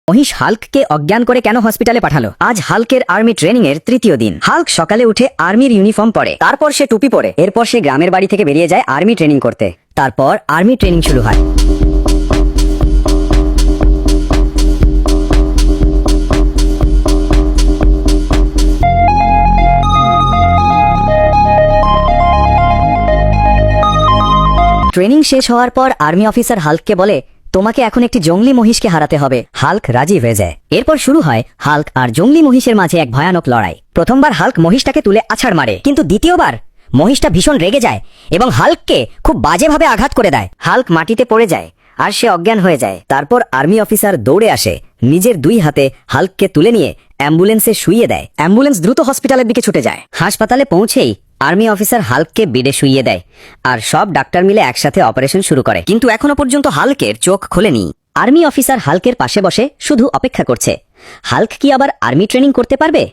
মহিষ হাল্ককে অজ্ঞান করে কেন হসপিটালে পাঠালো? আজ হাল্কের আর্মি ট্রেনিং এর তৃতীয় দিন। হাল্ক সকালে উঠে আর্মির ইউনিফর্ম পরে, তারপর সে টুপি পরে, এরপর সে গ্রামের বাড়ি থেকে বেরিয়ে যায় আর্মি ট্রেনিং করতে। তারপর আর্মি ট্রেনিং শুরু হয়। ট্রেনিং শেষ হওয়ার পর আর্মি অফিসার হাল্ককে বলে, তোমাকে এখন একটি জঙ্গলি মহিষকে হারাতে হবে। হাল্ক রাজি হয়ে যায়। এরপর শুরু হয় হাল্ক আর জঙ্গলি মহিষের মাঝে এক ভয়ানক লড়াই। প্রথমবার হাল্ক মহিষটাকে তুলে আছাড় মারে, কিন্তু দ্বিতীয়বার মহিষটা ভীষণ রেগে যায় এবং হাল্ককে খুব বাজেভাবে আঘাত করে দেয়। হাল্ক মাটিতে পড়ে যায় আর সে অজ্ঞান হয়ে যায়। তারপর আর্মি অফিসার দৌড়ে আসে, নিজের দুই হাতে হাল্ককে তুলে নিয়ে অ্যাম্বুলেন্সে শুইয়ে দেয়। অ্যাম্বুলেন্স দ্রুত হসপিটালের দিকে ছুটে যায়। হাসপাতালে পৌঁছেই আর্মি অফিসার হাল্ককে বেডে শুইয়ে দেয় আর সব ডাক্তার মিলে একসাথে অপারেশন শুরু করে। কিন্তু এখনো পর্যন্ত হাল্কের চোখ খোলেনি। আর্মি অফিসার হাল্কের পাশে বসে শুধু অপেক্ষা করছে। হাল্ক কি আবার আর্মি ট্রেনিং করতে পারবে?